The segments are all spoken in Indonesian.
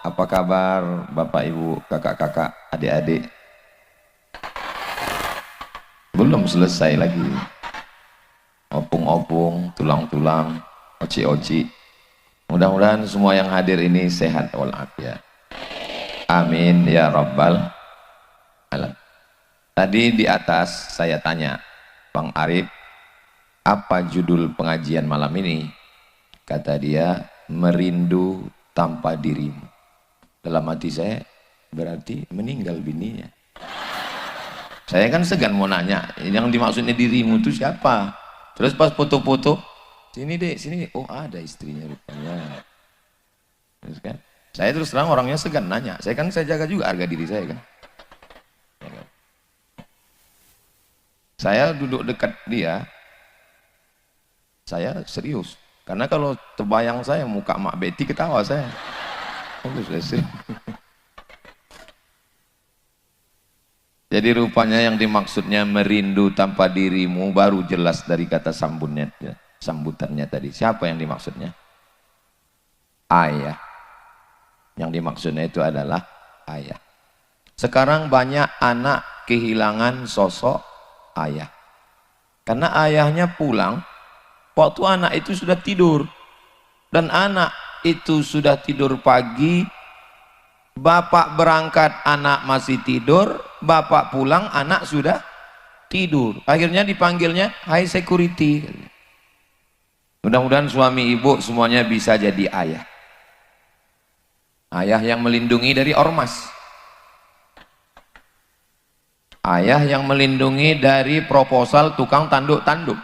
Apa kabar Bapak Ibu, kakak-kakak, adik-adik? Belum selesai lagi. Opung-opung, tulang-tulang, oci-oci. Mudah-mudahan semua yang hadir ini sehat walafiat. Amin ya rabbal alamin. Tadi di atas saya tanya, Bang Arif, apa judul pengajian malam ini? Kata dia, merindu tanpa dirimu. Dalam hati saya, berarti meninggal bininya. Saya kan segan mau nanya, yang dimaksudnya dirimu itu siapa? Terus pas foto-foto, sini dek, sini. Oh ada istrinya rupanya. Terus kan, saya terus terang orangnya segan nanya. Saya jaga juga harga diri saya kan. Saya duduk dekat dia, saya serius. Karena kalau terbayang saya muka Mak Betty ketawa saya. Jadi rupanya yang dimaksudnya merindu tanpa dirimu baru jelas dari kata sambutannya tadi. Siapa yang dimaksudnya? Ayah. Yang dimaksudnya itu adalah ayah. Sekarang banyak anak kehilangan sosok ayah. Karena ayahnya pulang, waktu anak itu sudah tidur. Dan anak itu sudah tidur pagi, bapak berangkat, anak masih tidur, bapak pulang, anak sudah tidur. Akhirnya dipanggilnya, hai security. Mudah-mudahan suami ibu semuanya bisa jadi ayah. Ayah yang melindungi dari ormas. Ayah yang melindungi dari proposal tukang tanduk-tanduk.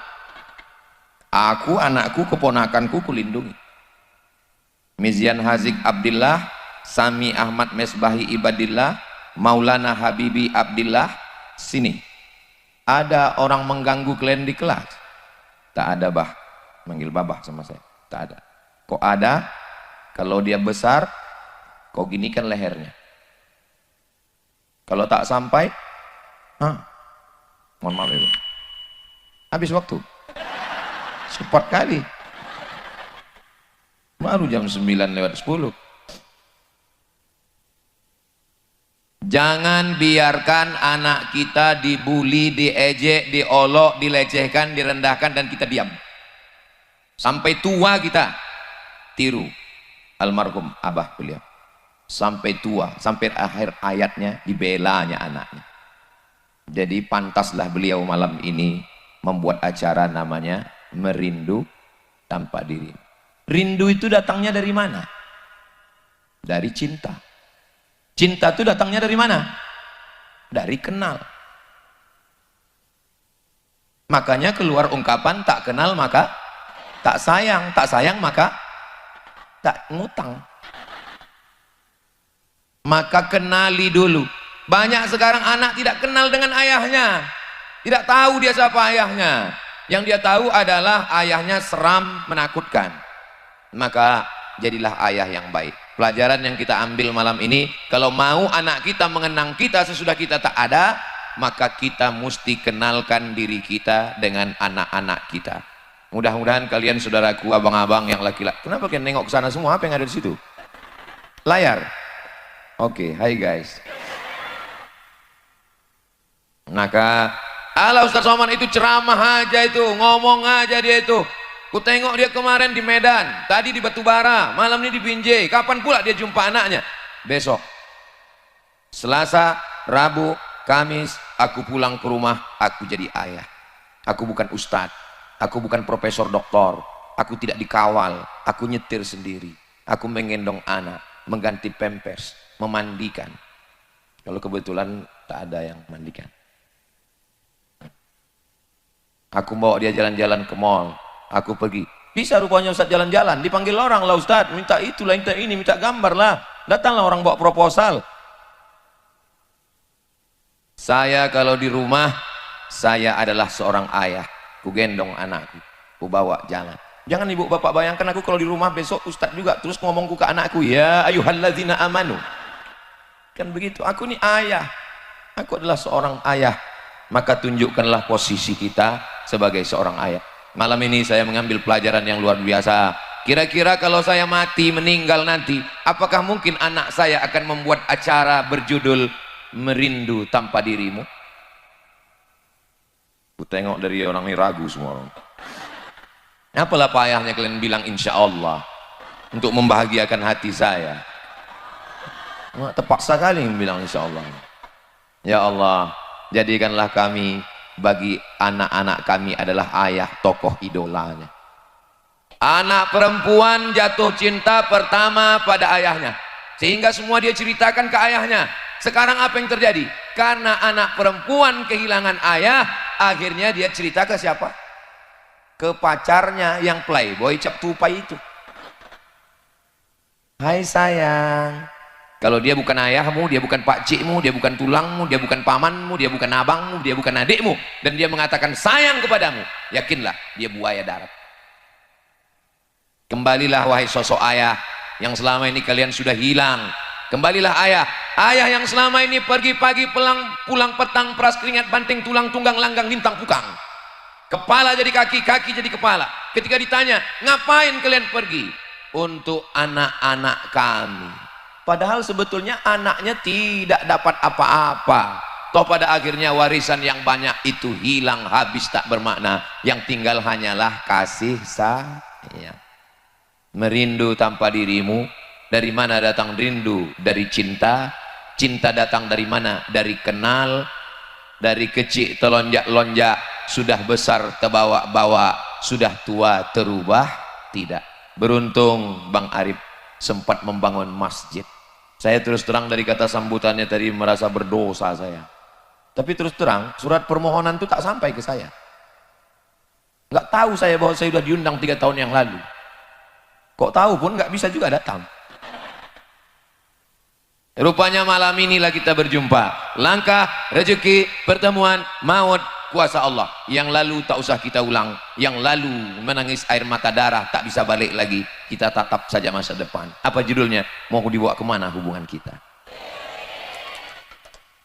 Aku, anakku, keponakanku kulindungi. Mizian Hazik Abdillah, Sami Ahmad Mesbahi Ibadillah, Maulana Habibi Abdillah, sini. Ada orang mengganggu kalian di kelas? Tak ada bah, manggil babah sama saya. Tak ada. Kok ada? Kalau dia besar, kau ginikan lehernya. Kalau tak sampai, mohon maaf itu. Habis waktu. Cepat kali. Baru jam 9:10. Jangan biarkan anak kita dibuli, diejek, diolok, dilecehkan, direndahkan dan kita diam. Sampai tua kita tiru almarhum abah beliau. Sampai tua, sampai akhir hayatnya dibelanya anaknya. Jadi pantaslah beliau malam ini membuat acara namanya Merindu Tanpa Diri. Rindu itu datangnya dari mana? Dari cinta. Cinta itu datangnya dari mana? Dari kenal. Makanya keluar ungkapan tak kenal maka tak sayang, tak sayang maka tak ngutang. Maka kenali dulu. Banyak sekarang anak tidak kenal dengan ayahnya. Tidak tahu dia siapa ayahnya. Yang dia tahu adalah ayahnya seram, menakutkan. Maka jadilah ayah yang baik. Pelajaran yang kita ambil malam ini, kalau mau anak kita mengenang kita sesudah kita tak ada, maka kita mesti kenalkan diri kita dengan anak-anak kita. Mudah-mudahan kalian saudaraku, abang-abang yang laki-laki, kenapa kalian nengok ke sana semua? Apa yang ada di situ? Layar. Oke, hai guys. Maka ala Ustaz Somad itu ceramah aja itu, ngomong aja dia itu. Ku tengok dia kemarin di Medan, tadi di Batubara, malam ini di Binjai. Kapan pula dia jumpa anaknya? Besok. Selasa, Rabu, Kamis, aku pulang ke rumah, aku jadi ayah. Aku bukan ustadz, aku bukan profesor doktor, aku tidak dikawal, aku nyetir sendiri. Aku menggendong anak, mengganti pampers, memandikan. Kalau kebetulan tak ada yang mandikan. Aku bawa dia jalan-jalan ke mall. Aku pergi, bisa rupanya Ustaz jalan-jalan, dipanggil orang lah Ustaz, minta itulah, minta ini, minta gambar lah. Datanglah orang bawa proposal. Saya kalau di rumah, saya adalah seorang ayah. Ku gendong anakku, ku bawa jalan. Jangan ibu bapak bayangkan aku kalau di rumah besok Ustaz juga, terus ngomongku ke anakku, ya ayyuhalladzina amanu. Kan begitu, aku ini ayah. Aku adalah seorang ayah. Maka tunjukkanlah posisi kita sebagai seorang ayah. Malam ini saya mengambil pelajaran yang luar biasa Kira-kira kalau saya mati, meninggal nanti, apakah mungkin anak saya akan membuat acara berjudul Merindu Tanpa Dirimu? Aku tengok dari orang ini ragu semua orang. Apalah payahnya kalian bilang insya Allah untuk membahagiakan hati saya. Terpaksa kali bilang insya Allah. Ya Allah, jadikanlah kami bagi anak-anak kami adalah ayah, tokoh idolanya. Anak perempuan jatuh cinta pertama pada ayahnya, sehingga semua dia ceritakan ke ayahnya. Sekarang apa yang terjadi? Karena anak perempuan kehilangan ayah, akhirnya dia cerita ke siapa? Ke pacarnya yang playboy cap tupai itu. Hai sayang, kalau dia bukan ayahmu, dia bukan pakcikmu, dia bukan tulangmu, dia bukan pamanmu, dia bukan abangmu, dia bukan adikmu, dan dia mengatakan sayang kepadamu, yakinlah dia buaya darat. Kembalilah wahai sosok ayah yang selama ini kalian sudah hilang. Kembalilah ayah, ayah yang selama ini pergi pagi pulang petang, peras keringat, banting tulang, tunggang langgang, lintang pukang. Kepala jadi kaki, kaki jadi kepala. Ketika ditanya, ngapain kalian pergi? Untuk anak-anak kami. Padahal sebetulnya anaknya tidak dapat apa-apa. Toh pada akhirnya warisan yang banyak itu hilang, habis, tak bermakna. Yang tinggal hanyalah kasih sayang. Merindu tanpa dirimu. Dari mana datang rindu? Dari cinta. Cinta datang dari mana? Dari kenal. Dari kecil telonjak-lonjak, sudah besar terbawa-bawa, sudah tua terubah tidak. Beruntung Bang Arif sempat membangun masjid. Saya terus terang dari kata sambutannya tadi merasa berdosa saya. Tapi terus terang surat permohonan itu tak sampai ke saya. Nggak tahu saya bahwa saya sudah diundang 3 tahun yang lalu. Kok tahu pun nggak bisa juga datang. Rupanya malam inilah kita berjumpa. Langkah, rezeki, pertemuan, maut, kuasa Allah. Yang lalu tak usah kita ulang. Yang lalu menangis air mata darah, tak bisa balik lagi. Kita tatap saja masa depan. Apa judulnya? Mau dibawa kemana hubungan kita?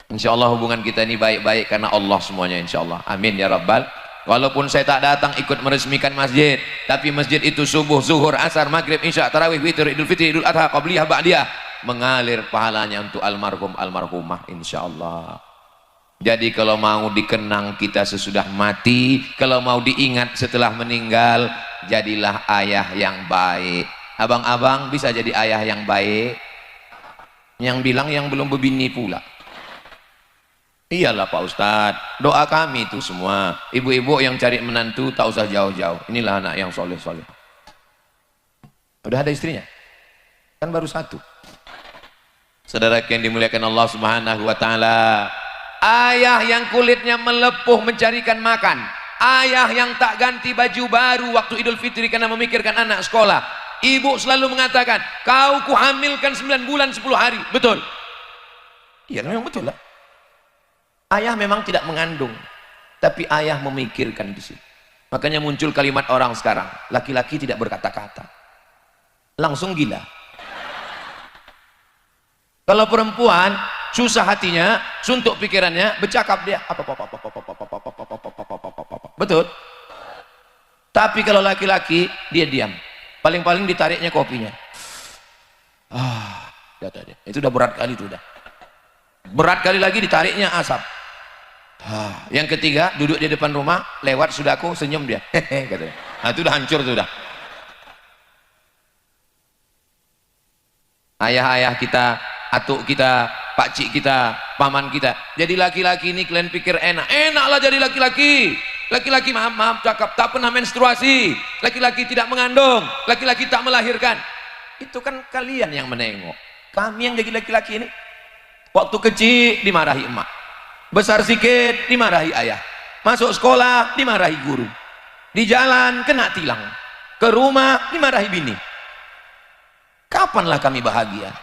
Insya Allah hubungan kita ini baik-baik karena Allah semuanya insya Allah. Amin ya Rabbal. Walaupun saya tak datang ikut meresmikan masjid, tapi masjid itu subuh, zuhur, asar, maghrib, isya, tarawih, witir, idul fitri, idul adha, qabliyah, ba'diyah, mengalir pahalanya untuk almarhum almarhumah insyaallah. Jadi kalau mau dikenang kita sesudah mati, kalau mau diingat setelah meninggal, jadilah ayah yang baik. Abang-abang bisa jadi ayah yang baik. Yang bilang yang belum berbini pula. Iyalah Pak Ustadz, doa kami itu semua. Ibu-ibu yang cari menantu tak usah jauh-jauh. Inilah anak yang soleh-soleh. Udah ada istrinya? Kan baru 1. Saudara yang dimuliakan Allah Subhanahu wa taala, ayah yang kulitnya melepuh mencarikan makan, ayah yang tak ganti baju baru waktu Idul Fitri karena memikirkan anak sekolah. Ibu selalu mengatakan, kau kuhamilkan 9 bulan 10 hari. Betul? Iya memang betul lah. Ayah memang tidak mengandung, tapi ayah memikirkan di sini. Makanya muncul kalimat orang sekarang, laki-laki tidak berkata-kata, langsung gila. Kalau perempuan susah hatinya, suntuk pikirannya, bercakap dia betul. Tapi kalau laki-laki dia diam, paling-paling ditariknya kopinya. Kata dia, itu udah berat kali, itu udah berat kali lagi ditariknya asap. Yang ketiga duduk di depan rumah, lewat sudah aku senyum dia, katanya. Nah, itu udah hancur tuh udah. Ayah-ayah kita, atuk kita, pakcik kita, paman kita. Jadi laki-laki ini kalian pikir enak? Enaklah jadi laki-laki. Laki-laki maaf cakap tak pernah menstruasi, laki-laki tidak mengandung, laki-laki tak melahirkan. Itu kan kalian yang menengok. Kami yang jadi laki-laki ini, waktu kecil dimarahi emak, besar sikit dimarahi ayah, masuk sekolah dimarahi guru, di jalan kena tilang, ke rumah dimarahi bini. Kapanlah kami bahagia?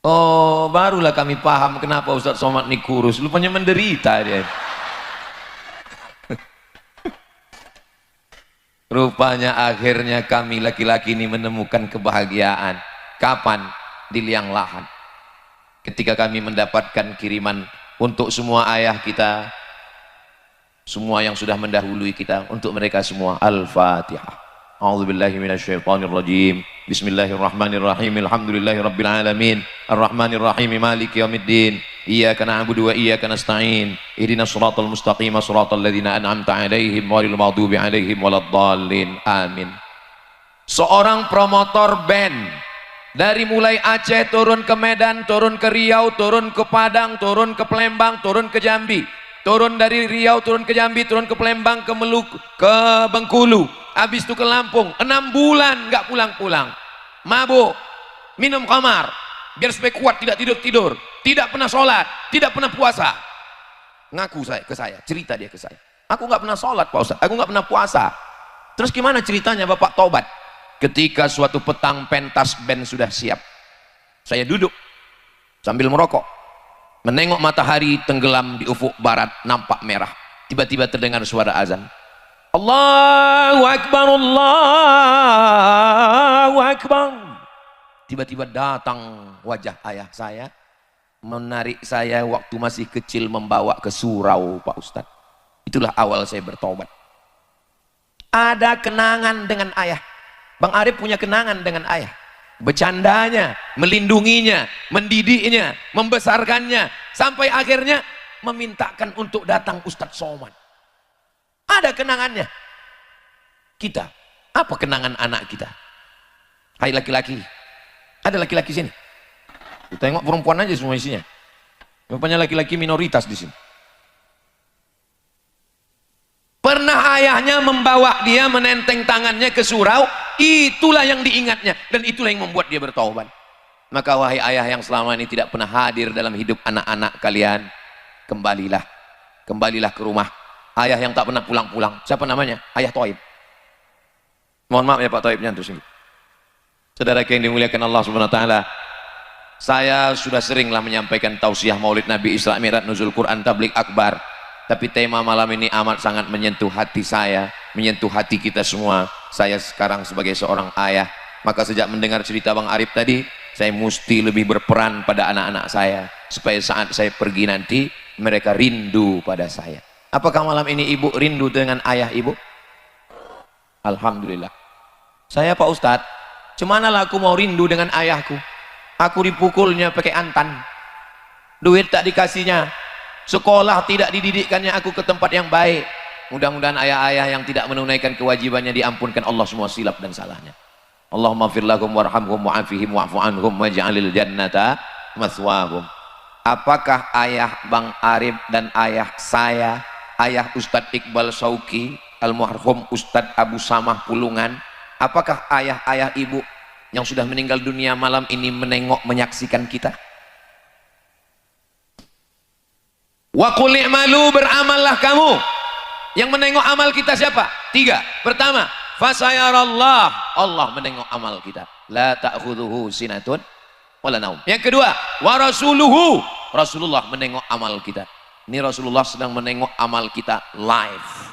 Oh, barulah kami paham kenapa Ustadz Somad ini kurus, rupanya menderita dia. Rupanya akhirnya kami laki-laki ini menemukan kebahagiaan. Kapan? Di liang lahat. Ketika kami mendapatkan kiriman untuk semua ayah kita, semua yang sudah mendahului kita, untuk mereka semua. Al-Fatihah. A'udzubillahi minasyaitonirrajim. Bismillahirrahmanirrahim. Alhamdulillahirabbil alamin. Arrahmanirrahim. Maliki yaumiddin. Iyyaka na'budu wa iyyaka nasta'in. Ihdinas shiratal mustaqim, shiratal ladzina an'amta 'alaihim ghairil maghdubi 'alaihim waladdallin. Amin. Seorang promotor band dari mulai Aceh turun ke Medan, turun ke Riau, turun ke Padang, turun ke Palembang, turun ke Jambi, turun dari Riau, turun ke Jambi, turun ke Palembang, ke Meluku, ke Bengkulu, habis itu ke Lampung, 6 bulan nggak pulang-pulang, mabuk, minum khamar, biar supaya kuat, tidak tidur-tidur, tidak pernah sholat, tidak pernah puasa. Ngaku ke saya, cerita dia ke saya, aku nggak pernah sholat Pak Ustaz, aku nggak pernah puasa. Terus gimana ceritanya Bapak tobat? Ketika suatu petang pentas band sudah siap, saya duduk sambil merokok, menengok matahari tenggelam di ufuk barat, nampak merah. Tiba-tiba terdengar suara azan. Allahu Akbar, Allahu Akbar. Tiba-tiba datang wajah ayah saya, menarik saya waktu masih kecil, membawa ke surau Pak Ustadz. Itulah awal saya bertobat. Ada kenangan dengan ayah. Bang Arif punya kenangan dengan ayah. Bercandanya, melindunginya, mendidiknya, membesarkannya, sampai akhirnya memintakan untuk datang Ustadz Somad. Ada kenangannya. Kita, apa kenangan anak kita? Hai laki-laki, ada laki-laki sini. Kita tengok perempuan aja semua isinya. Rupanya laki-laki minoritas di sini. Pernah ayahnya membawa dia, menenteng tangannya ke surau, itulah yang diingatnya, dan itulah yang membuat dia bertaubat. Maka wahai ayah yang selama ini tidak pernah hadir dalam hidup anak-anak kalian, kembalilah ke rumah. Ayah yang tak pernah pulang-pulang, siapa namanya? Ayah Toib. Mohon maaf ya Pak Toib, nyantus ini. Saudara yang dimuliakan Allah Subhanahu wa taala, saya sudah seringlah menyampaikan tausiah Maulid Nabi, Isra Mi'raj, Nuzul Quran, Tabligh Akbar. Tapi tema malam ini amat sangat menyentuh hati saya, menyentuh hati kita semua. Saya sekarang sebagai seorang ayah, maka sejak mendengar cerita Bang Arif tadi, saya mesti lebih berperan pada anak-anak saya, supaya saat saya pergi nanti, mereka rindu pada saya. Apakah malam ini ibu rindu dengan ayah ibu? Alhamdulillah. Saya Pak Ustadz, cemanalah aku mau rindu dengan ayahku? Aku dipukulnya pakai antan, duit tak dikasihnya, sekolah tidak dididikkannya aku ke tempat yang baik. Mudah-mudahan ayah-ayah yang tidak menunaikan kewajibannya diampunkan Allah semua silap dan salahnya. Allahumma fir lahum warhamhum wa'afihim wa'fu anhum waj'alil jannata maswahum. Apakah ayah Bang Arif dan ayah saya, ayah Ustadz Iqbal Sauki, almarhum Ustadz Abu Samah Pulungan, apakah ayah-ayah ibu yang sudah meninggal dunia malam ini menengok, menyaksikan kita? Wa qul i'malu, beramallah kamu. Yang menengok amal kita siapa? 3. Pertama, fasayarallah, Allah menengok amal kita. La ta'khudhuhu sinatun wala naum. Yang kedua, wa rasuluhu, Rasulullah menengok amal kita. Ini Rasulullah sedang menengok amal kita live.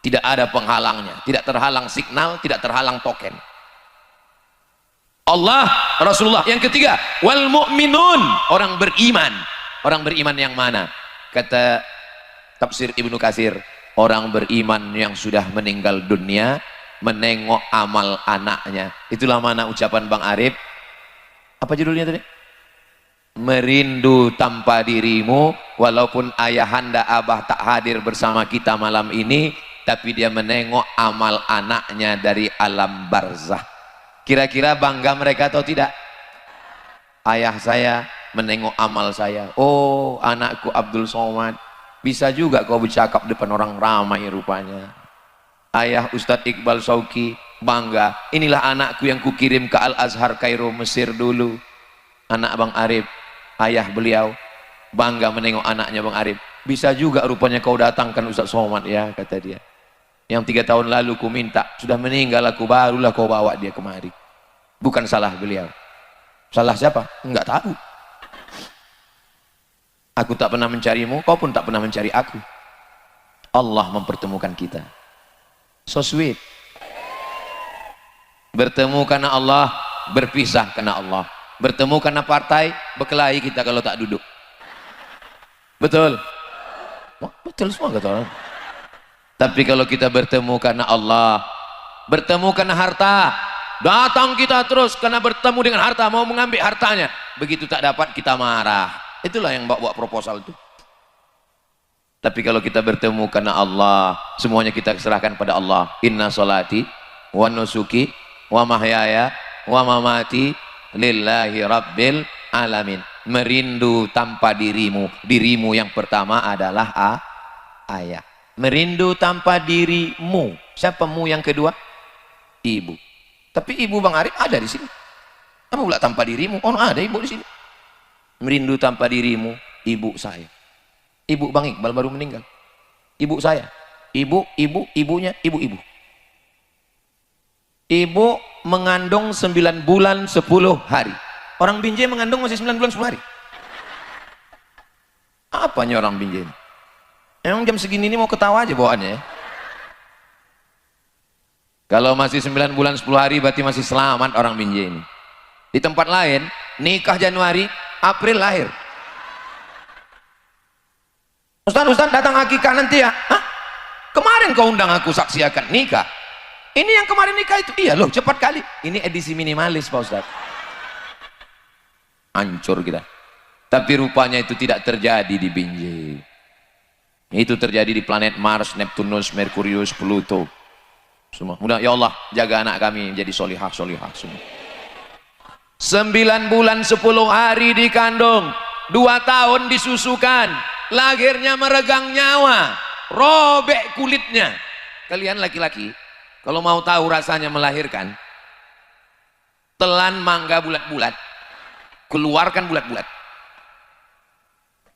Tidak ada penghalangnya, tidak terhalang signal, tidak terhalang token. Allah, Rasulullah. Yang ketiga, wal mu'minun, orang beriman. Orang beriman yang mana? Kata tafsir Ibnu Katsir, orang beriman yang sudah meninggal dunia menengok amal anaknya. Itulah mana ucapan Bang Arif. Apa judulnya tadi? Merindu tanpa dirimu, walaupun ayahanda abah tak hadir bersama kita malam ini, tapi dia menengok amal anaknya dari alam barzah. Kira-kira bangga mereka atau tidak? Ayah saya menengok amal saya. Oh, anakku Abdul Somad, bisa juga kau bercakap depan orang ramai rupanya. Ayah Ustadz Iqbal Sauki bangga, inilah anakku yang kukirim ke Al-Azhar Kairo Mesir dulu. Anak Bang Arif, ayah beliau bangga menengok anaknya Bang Arif. Bisa juga rupanya kau datangkan Ustadz Somad ya, kata dia. Yang 3 tahun lalu ku minta, sudah meninggal aku, barulah kau bawa dia kemari. Bukan salah beliau. Salah siapa? Enggak tahu. Aku tak pernah mencarimu, kau pun tak pernah mencari aku. Allah mempertemukan kita. So sweet. Bertemu karena Allah, berpisah karena Allah. Bertemu karena partai, berkelahi kita kalau tak duduk. Betul? Betul semua kata orang. Tapi kalau kita bertemu karena Allah, bertemu karena harta, datang kita terus karena bertemu dengan harta, mau mengambil hartanya, begitu tak dapat kita marah. Itulah yang bawa proposal itu. Tapi kalau kita bertemu karena Allah, semuanya kita serahkan pada Allah. Inna solati wa nusuki wa mahyaya wa mamati lillahi rabbil alamin. Merindu tanpa dirimu. Dirimu yang pertama adalah ayah. Merindu tanpa dirimu. Siapa mu yang kedua? Ibu. Tapi ibu Bang Arif ada di sini. Apa pula tanpa dirimu? Oh, ada ibu di sini. Merindu tanpa dirimu, ibu saya. Ibu Bang Iqbal baru meninggal. Ibu saya. Ibunya, ibu-ibu. Ibu mengandung 9 bulan 10 hari. Orang Binjai mengandung masih 9 bulan 10 hari. Apanya orang Binjai ini? Emang jam segini ini mau ketawa aja bawaannya ya? Kalau masih 9 bulan 10 hari berarti masih selamat orang Binjai ini. Di tempat lain, nikah Januari, April lahir. Ustaz datang akikah nanti ya? Hah? Kemarin kau undang aku saksi akad nikah. Ini yang kemarin nikah itu. Iya loh, cepat kali. Ini edisi minimalis Pak Ustaz. Hancur kita. Tapi rupanya itu tidak terjadi di Binjai. Itu terjadi di planet Mars, Neptunus, Merkurius, Pluto. Semua. Mudah ya Allah jaga anak kami menjadi solihah semua. 9 bulan 10 hari dikandung, 2 tahun disusukan, lahirnya meregang nyawa, robek kulitnya. Kalian laki-laki kalau mau tahu rasanya melahirkan, telan mangga bulat-bulat, keluarkan bulat-bulat.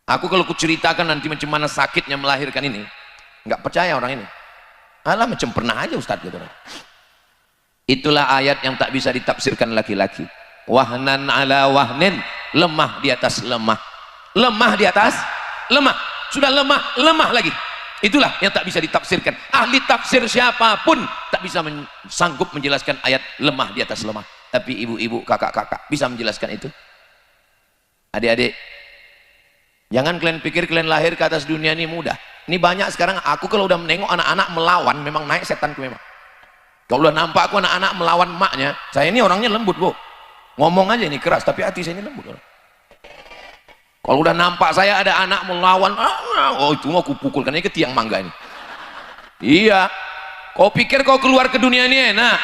Aku kalau kuceritakan nanti macam mana sakitnya melahirkan ini, nggak percaya orang ini. Alah macam pernah aja Ustaz gitu. Itulah ayat yang tak bisa ditafsirkan laki-laki. Wahnan ala wahnin, lemah di atas lemah. Lemah di atas lemah. Sudah lemah lagi. Itulah yang tak bisa ditafsirkan. Ahli tafsir siapapun tak bisa sanggup menjelaskan ayat lemah di atas lemah. Tapi ibu-ibu, kakak-kakak bisa menjelaskan itu. Adik-adik, jangan kalian pikir kalian lahir ke atas dunia ini mudah. Ini banyak sekarang, aku kalau udah menengok anak-anak melawan, memang naik setanku memang. Kalau udah nampak aku anak-anak melawan maknya, saya ini orangnya lembut Bu. Ngomong aja ini keras, tapi hati saya ini lembut. Kalau udah nampak saya ada anak melawan, oh itu mau aku pukulkan aja ke tiang mangga ini. Iya, kau pikir kau keluar ke dunia ini enak?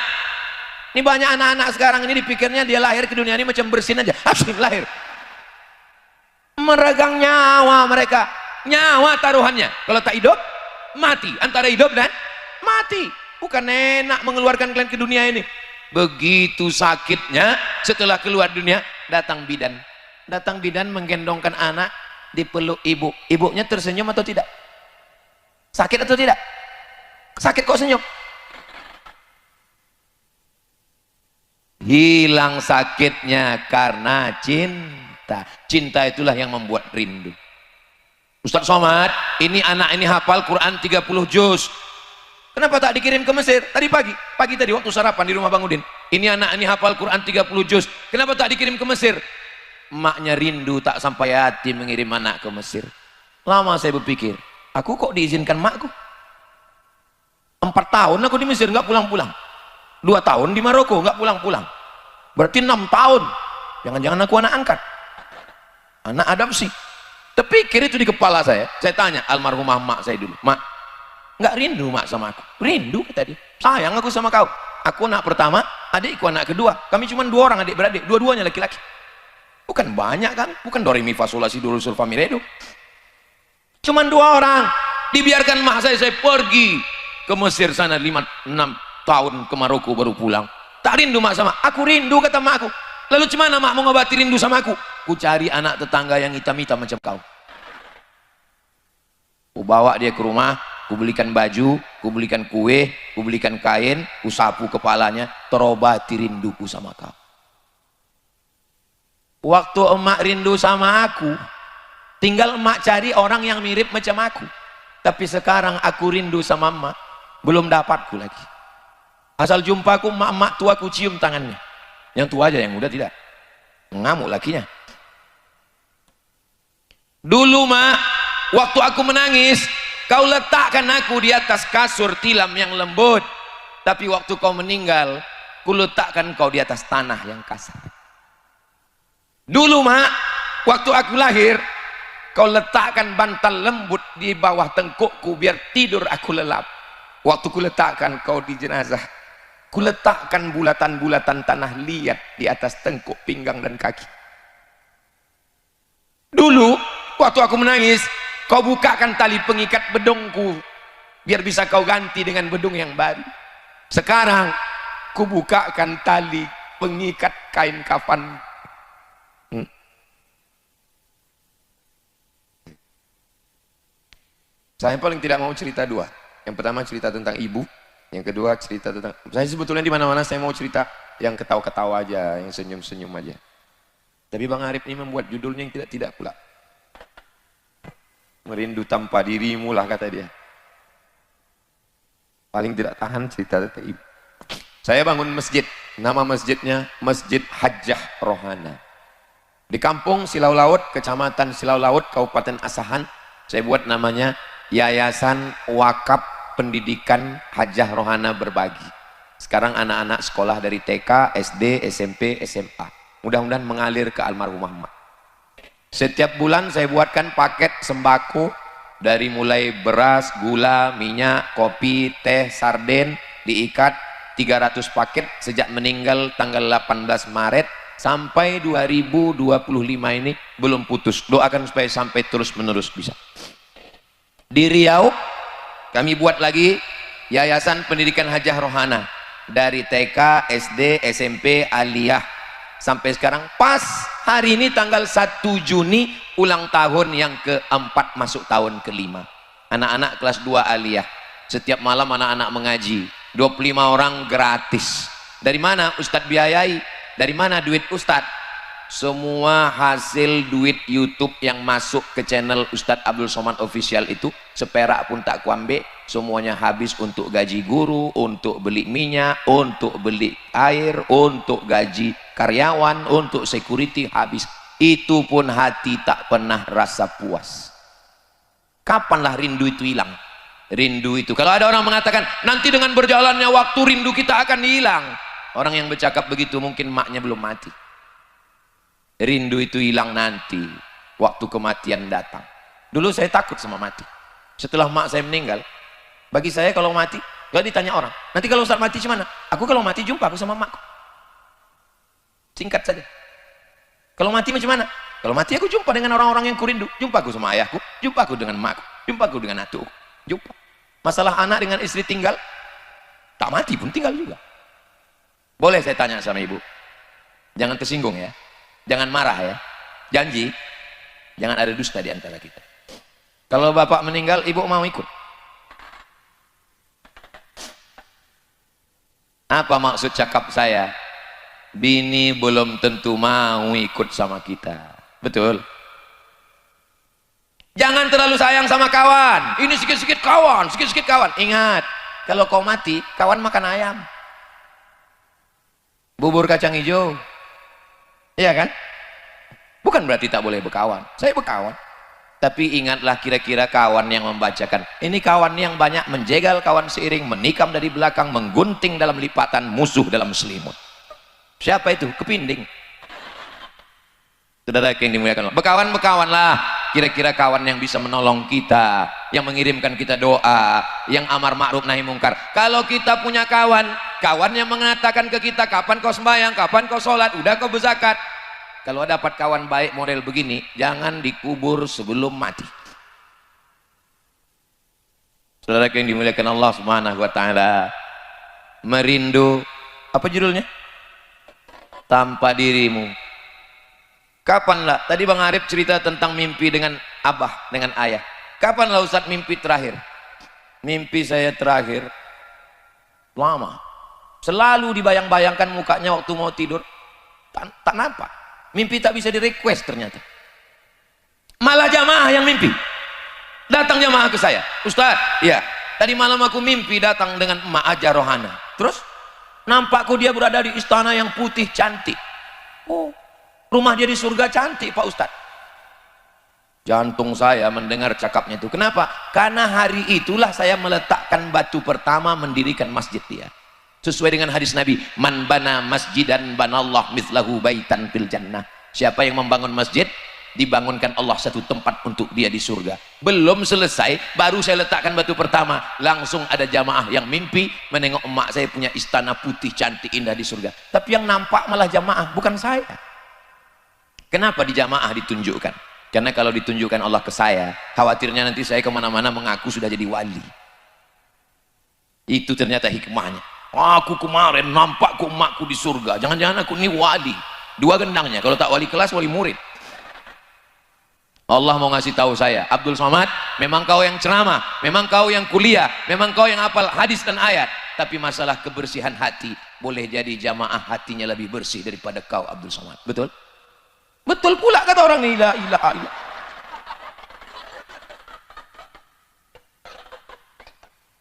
Ini banyak anak-anak sekarang ini dipikirnya dia lahir ke dunia ini macam bersin aja, asin lahir. Meregang nyawa mereka, nyawa taruhannya. Kalau tak hidup, mati. Antara hidup dan mati. Bukan enak mengeluarkan kalian ke dunia ini. Begitu sakitnya, setelah keluar dunia, datang bidan. Datang bidan menggendongkan anak, dipeluk ibu. Ibunya tersenyum atau tidak? Sakit atau tidak? Sakit kok senyum? Hilang sakitnya karena cinta. Cinta itulah yang membuat rindu. Ustaz Somad, ini anak ini hafal Quran 30 juz. Kenapa tak dikirim ke Mesir? Tadi pagi tadi waktu sarapan di rumah Bang Udin. Ini anak ini hafal Quran 30 juz. Kenapa tak dikirim ke Mesir? Maknya rindu tak sampai hati mengirim anak ke Mesir. Lama saya berpikir, aku kok diizinkan makku? 4 tahun aku di Mesir nggak pulang-pulang. 2 tahun di Maroko nggak pulang-pulang. Berarti 6 tahun. Jangan-jangan aku anak angkat. Anak adopsi. Terpikir itu di kepala saya. Saya tanya almarhumah mak saya dulu, mak, nggak rindu mak sama aku? Rindu tadi. Sayang aku sama kau. Aku anak pertama, adikku anak kedua. Kami cuma 2 orang adik beradik, dua-duanya laki-laki. Bukan banyak kan? Bukan do re mi fa sol la si do sol fa mi re do. Cuma 2 orang. Dibiarkan mak saya pergi ke Mesir sana 5-6 tahun ke Maroko baru pulang. Tak rindu mak sama aku? Rindu kata mak aku. Lalu gimana mak mau ngobati rindu sama aku? Ku cari anak tetangga yang hitam-hitam macam kau. Ku bawa dia ke rumah, ku belikan baju, ku belikan kue, ku belikan kain, ku sapu kepalanya, terobati rinduku sama kau. Waktu emak rindu sama aku, tinggal emak cari orang yang mirip macam aku. Tapi sekarang aku rindu sama emak, belum dapatku lagi. Asal jumpaku emak-emak tua, ku cium tangannya. Yang tua aja, yang muda tidak. Ngamuk lakinya. Dulu mak, waktu aku menangis, Kau letakkan aku di atas kasur tilam yang lembut, tapi waktu kau meninggal, ku letakkan kau di atas tanah yang kasar. Dulu mak, waktu aku lahir, kau letakkan bantal lembut di bawah tengkukku biar tidur aku lelap. Waktu ku letakkan kau di jenazah, ku letakkan bulatan-bulatan tanah liat di atas tengkuk, pinggang dan kaki. Dulu waktu aku menangis, kau bukakan tali pengikat bedungku biar bisa kau ganti dengan bedung yang baru. Sekarang ku bukakan tali pengikat kain kafan. Saya paling tidak mau cerita dua. Yang pertama cerita tentang ibu, yang kedua cerita tentang, saya sebetulnya di mana-mana saya mau cerita yang ketawa-ketawa aja, yang senyum-senyum aja. Tapi Bang Arif ini membuat judulnya yang tidak-tidak pula. Merindu tanpa dirimu lah kata dia. Paling tidak tahan cerita tentang ibu. Saya bangun masjid, nama masjidnya Masjid Hajjah Rohana. Di kampung Silau Laut, kecamatan Silau Laut, Kabupaten Asahan, saya buat namanya Yayasan Wakaf Pendidikan Hajjah Rohana Berbagi. Sekarang anak-anak sekolah dari TK, SD, SMP, SMA. Mudah-mudahan mengalir ke almarhumah mak. Setiap bulan saya buatkan paket sembako dari mulai beras, gula, minyak, kopi, teh, sarden, diikat 300 paket sejak meninggal tanggal 18 Maret sampai 2025 ini belum putus. Doakan supaya sampai terus-menerus bisa. Di Riau kami buat lagi Yayasan Pendidikan Hajjah Rohana dari TK, SD, SMP, aliyah sampai sekarang. Pas hari ini tanggal 1 Juni ulang tahun yang keempat masuk tahun kelima. Anak-anak kelas 2 aliyah. Setiap malam anak-anak mengaji. 25 orang gratis. Dari mana Ustadz biayai? Dari mana duit Ustadz? Semua hasil duit YouTube yang masuk ke channel Ustadz Abdul Somad Official itu seperak pun tak kuambil. Semuanya habis untuk gaji guru, untuk beli minyak, untuk beli air, untuk gaji karyawan, untuk security habis. Itu pun hati tak pernah rasa puas. Kapanlah rindu itu hilang? Rindu itu, kalau ada orang mengatakan nanti dengan berjalannya waktu rindu kita akan hilang, orang yang bercakap begitu mungkin maknya belum mati. Rindu itu hilang nanti waktu kematian datang. Dulu saya takut sama mati. Setelah mak saya meninggal, bagi saya kalau mati, kalau ditanya orang, nanti kalau Ustaz mati gimana? Aku kalau mati jumpa aku sama makku. Singkat saja. Kalau mati macam mana? Kalau mati aku jumpa dengan orang-orang yang kurindu. Jumpa aku sama ayahku, jumpa aku dengan makku, jumpa aku dengan atukku, jumpa. Masalah anak dengan istri tinggal, tak mati pun tinggal juga. Boleh saya tanya sama ibu? Jangan tersinggung ya. Jangan marah ya. Janji, jangan ada dusta di antara kita. Kalau bapak meninggal, ibu mau ikut? Apa maksud cakap saya? Bini belum tentu mau ikut sama kita. Betul? Jangan terlalu sayang sama kawan. Ini sikit-sikit kawan, sikit-sikit kawan. Ingat, kalau kau mati, kawan makan ayam. Bubur kacang hijau. Iya kan? Bukan berarti tak boleh berkawan. Saya berkawan. Tapi ingatlah kira-kira kawan yang membacakan. Ini kawan yang banyak menjegal kawan seiring, menikam dari belakang, menggunting dalam lipatan, musuh dalam selimut. Siapa itu? Kepinding. Saudara yang dimuliakan Allah. Berkawan-berkawanlah. Kira-kira kawan yang bisa menolong kita, yang mengirimkan kita doa, yang amar ma'ruf nahi mungkar. Kalau kita punya kawan, kawan yang mengatakan ke kita, kapan kau sembahyang, kapan kau sholat, udah kau berzakat. Kalau dapat kawan baik model begini, jangan dikubur sebelum mati. Saudara yang dimuliakan Allah Subhanahu wa taala, merindu apa judulnya? Tanpa dirimu. Kapanlah? Tadi Bang Arif cerita tentang mimpi dengan abah, dengan ayah. Kapanlah Ustaz mimpi terakhir? Mimpi saya terakhir lama. Selalu dibayang-bayangkan mukanya waktu mau tidur. Tak nampak. Mimpi tak bisa di-request ternyata. Malah jamaah yang mimpi. Datang jamaah ke saya. Ustaz, ya, tadi malam aku mimpi datang dengan Emak Hajjah Rohana. Terus nampakku dia berada di istana yang putih cantik. Oh, rumah dia di surga cantik Pak Ustaz. Jantung saya mendengar cakapnya itu. Kenapa? Karena hari itulah saya meletakkan batu pertama mendirikan masjid dia. Sesuai dengan hadis Nabi, man bana masjidan banallah mithlahu baitan fil jannah. Siapa yang membangun masjid, dibangunkan Allah satu tempat untuk dia di surga. Belum selesai, baru saya letakkan batu pertama, langsung ada jamaah yang mimpi menengok emak saya punya istana putih cantik indah di surga. Tapi yang nampak malah jamaah, bukan saya. Kenapa di jamaah ditunjukkan? Karena kalau ditunjukkan Allah ke saya, khawatirnya nanti saya kemana-mana mengaku sudah jadi wali. Itu ternyata hikmahnya. Aku kemarin nampak ku emakku di surga, jangan-jangan aku ini wali. Dua gendangnya, kalau tak wali kelas, wali murid. Allah mau ngasih tahu saya, Abdul Somad, memang kau yang ceramah, memang kau yang kuliah, memang kau yang hafal hadis dan ayat, tapi masalah kebersihan hati, boleh jadi jamaah hatinya lebih bersih daripada kau, Abdul Somad. Betul? Betul pula kata orang, la ilaha illallah.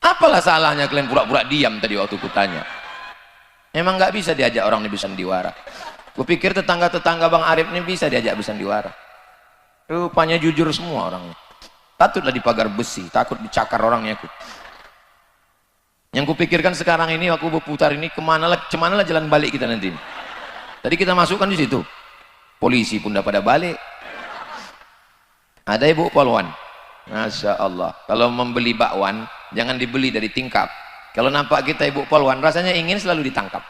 Apalah salahnya kalian pura-pura diam tadi waktu kutanya? Emang nggak bisa diajak orang ini bersandiwara? Kupikir tetangga-tetangga Bang Arif ini bisa diajak bersandiwara. Rupanya jujur semua orangnya. Patutlah di pagar besi, takut dicakar orangnya aku. Yang kupikirkan sekarang ini waktu berputar ini kemana lah jalan balik kita nanti. Tadi kita masukkan di situ. Polisi pun dah pada balik. Ada ibu polwan, Masya Allah, kalau membeli bakwan jangan dibeli dari tingkap. Kalau nampak kita ibu polwan rasanya ingin selalu ditangkap.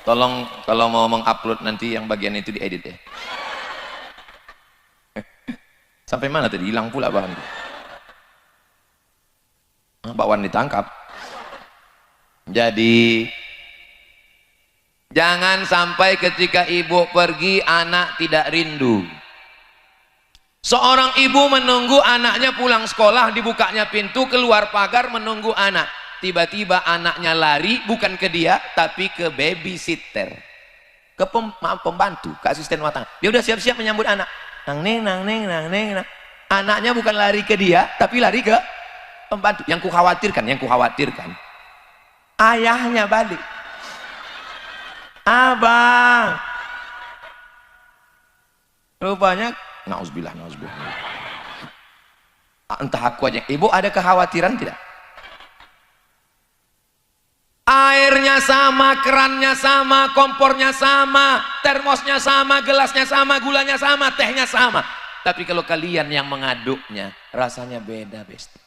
Tolong kalau mau mengupload nanti yang bagian itu diedit ya. Sampai mana tadi? Hilang pula bahan. Bakwan ditangkap. Jadi jangan sampai ketika ibu pergi anak tidak rindu. Seorang ibu menunggu anaknya pulang sekolah, dibukanya pintu, keluar pagar menunggu anak. Tiba-tiba anaknya lari bukan ke dia tapi ke babysitter, ke pembantu, ke asisten rumah tangga. Dia udah siap-siap menyambut anak. Nang neng nang neng nang neng nang. Anaknya bukan lari ke dia tapi lari ke pembantu. Yang kukhawatirkan ayahnya balik. Abang, rupanya nauzubillah. Entah aku aja. Ibu ada kekhawatiran tidak? Airnya sama, kerannya sama, kompornya sama, termosnya sama, gelasnya sama, gulanya sama, tehnya sama. Tapi kalau kalian yang mengaduknya, rasanya beda, besti.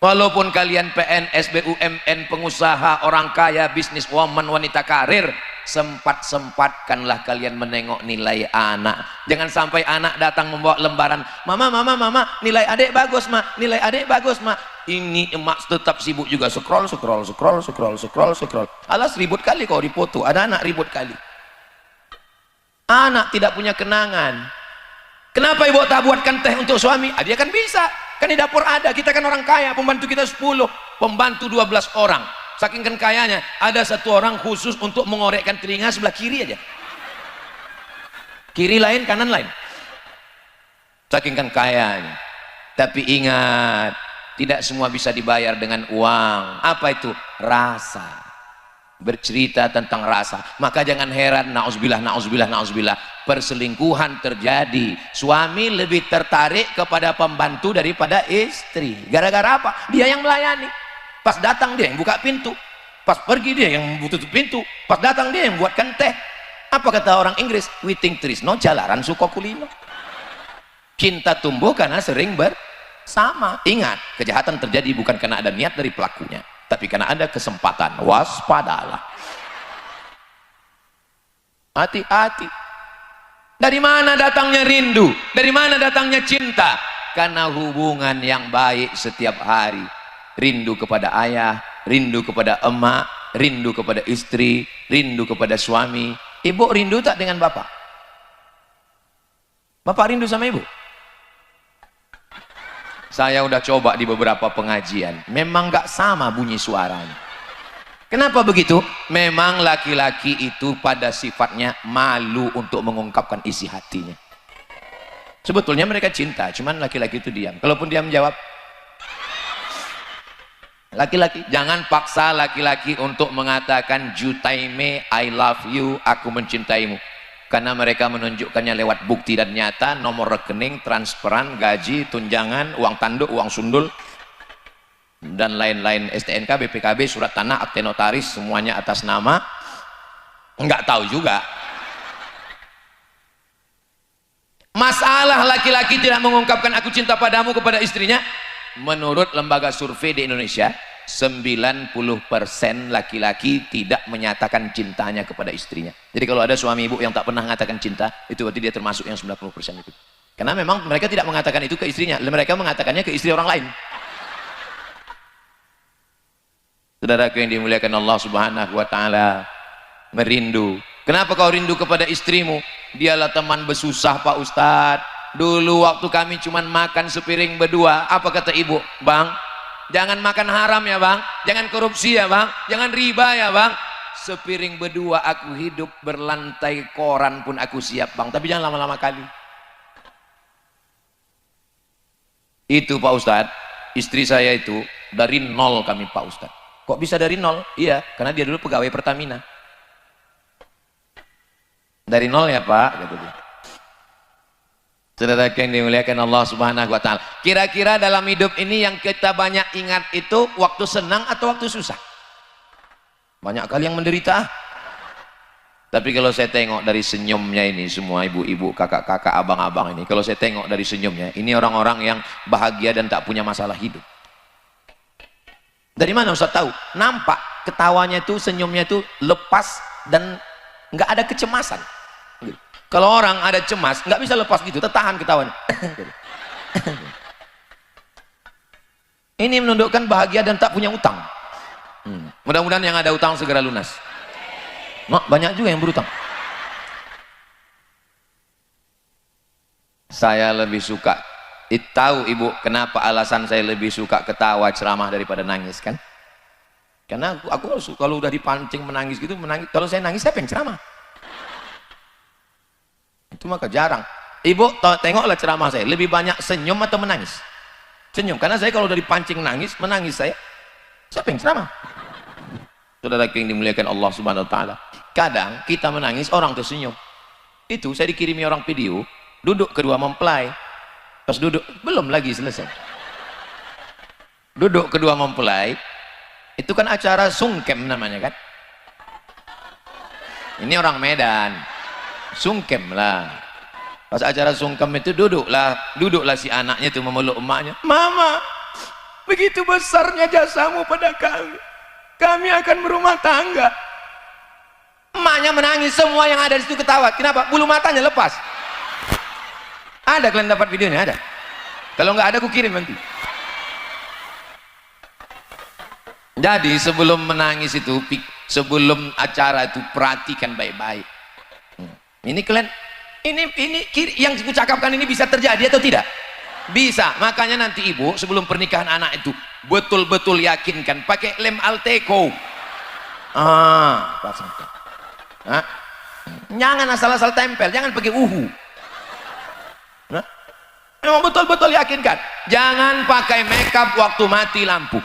Walaupun kalian PNS, BUMN, pengusaha, orang kaya, bisnis woman, wanita karir, sempat-sempatkanlah kalian menengok nilai anak. Jangan sampai anak datang membawa lembaran, mama, nilai adik bagus ma, nilai adik bagus ma. Ini emak tetap sibuk juga scroll. Alas ribut kali kau dipoto, ada anak ribut kali. Anak tidak punya kenangan. Kenapa ibu tak buatkan teh untuk suami? Dia kan bisa, kan di dapur ada. Kita kan orang kaya, pembantu kita 10, pembantu 12 orang. Saking kan kayanya, ada satu orang khusus untuk mengorekkan telinga sebelah kiri aja. Kiri lain, kanan lain. Saking kan kayanya. Tapi ingat, tidak semua bisa dibayar dengan uang. Apa itu? Rasa. Bercerita tentang rasa. Maka jangan heran, na'udzubillah, perselingkuhan terjadi. Suami lebih tertarik kepada pembantu daripada istri. Gara-gara apa? Dia yang melayani. Pas datang dia yang buka pintu, pas pergi dia yang tutup pintu, pas datang dia yang buatkan teh. Apa kata orang Inggris? Witing trisno jalaran suka kulino. Cinta tumbuh karena sering bersama. Ingat, kejahatan terjadi bukan karena ada niat dari pelakunya, tapi karena ada kesempatan. Waspadalah. Hati-hati. Dari mana datangnya rindu? Dari mana datangnya cinta? Karena hubungan yang baik setiap hari. Rindu kepada ayah, rindu kepada emak, rindu kepada istri, rindu kepada suami. Ibu rindu tak dengan bapak? Bapak rindu sama ibu? Saya udah coba di beberapa pengajian, memang gak sama bunyi suaranya. Kenapa begitu? Memang laki-laki itu pada sifatnya malu untuk mengungkapkan isi hatinya. Sebetulnya mereka cinta, cuman laki-laki itu diam. Kalaupun dia menjawab, laki-laki, jangan paksa laki-laki untuk mengatakan jutaime, I love you, aku mencintaimu. Karena mereka menunjukkannya lewat bukti dan nyata, nomor rekening, transferan, gaji, tunjangan, uang tanduk, uang sundul, dan lain-lain, STNK, BPKB, surat tanah, akte notaris, semuanya atas nama. Enggak tahu juga. Masalah laki-laki tidak mengungkapkan aku cinta padamu kepada istrinya, menurut lembaga survei di Indonesia, 90% laki-laki tidak menyatakan cintanya kepada istrinya. Jadi kalau ada suami ibu yang tak pernah mengatakan cinta, itu berarti dia termasuk yang 90% itu. Karena memang mereka tidak mengatakan itu ke istrinya, mereka mengatakannya ke istri orang lain. Saudaraku yang dimuliakan Allah Subhanahu wa taala, merindu. Kenapa kau rindu kepada istrimu? Dialah teman bersusah Pak Ustadz. Dulu waktu kami cuma makan sepiring berdua, apa kata ibu? Bang, jangan makan haram ya bang, jangan korupsi ya bang, jangan riba ya bang. Sepiring berdua aku hidup, berlantai koran pun aku siap bang, tapi jangan lama-lama kali. Itu Pak Ustadz, istri saya itu dari nol kami Pak Ustadz. Kok bisa dari nol? Iya, karena dia dulu pegawai Pertamina. Dari nol ya Pak, gitu dia. Saudara yang dimuliakan Allah Subhanahu wa taala. Kira-kira dalam hidup ini yang kita banyak ingat itu waktu senang atau waktu susah? Banyak kali yang menderita. Tapi kalau saya tengok dari senyumnya ini, semua ibu-ibu, kakak-kakak, abang-abang ini, kalau saya tengok dari senyumnya, ini orang-orang yang bahagia dan tak punya masalah hidup. Dari mana Ustaz tahu? Nampak ketawanya itu, senyumnya itu lepas dan nggak ada kecemasan. Kalau orang ada cemas, nggak bisa lepas gitu, tertahan ketawanya. Ini menunjukkan bahagia dan tak punya utang. Mudah-mudahan yang ada utang segera lunas. Banyak juga yang berutang. Saya lebih suka, tahu ibu kenapa alasan saya lebih suka ketawa ceramah daripada nangis kan? Karena aku kalau udah dipancing menangis gitu, menangis. Kalau saya nangis, saya pengen ceramah. Itu maka jarang. Ibu tengoklah ceramah saya, lebih banyak senyum atau menangis? Senyum, karena saya kalau udah dipancing menangis saya pengen ceramah. Saudara yang dimuliakan Allah Subhanahu wa taala, kadang kita menangis, orang tersenyum. Itu saya dikirimi orang video, duduk kedua mempelai. Pas duduk, belum lagi selesai. Duduk kedua mempelai, itu kan acara sungkem namanya kan? Ini orang Medan. Sungkem lah. Pas acara sungkem itu duduklah si anaknya itu memeluk emaknya. Mama, begitu besarnya jasamu pada kami. Kami akan berumah tangga. Emaknya menangis, semua yang ada di situ ketawa. Kenapa? Bulu matanya lepas. Ada kalian dapat videonya? Ada. Kalau nggak ada aku kirim nanti. Jadi sebelum menangis itu, sebelum acara itu perhatikan baik-baik. Ini kalian, ini yang aku cakapkan ini bisa terjadi atau tidak? Bisa. Makanya nanti ibu sebelum pernikahan anak itu betul-betul yakinkan pakai lem Alteco. Pasangkan. Jangan asal-asal tempel, jangan pakai uhu. Memang betul-betul yakinkan. Jangan pakai makeup waktu mati lampu.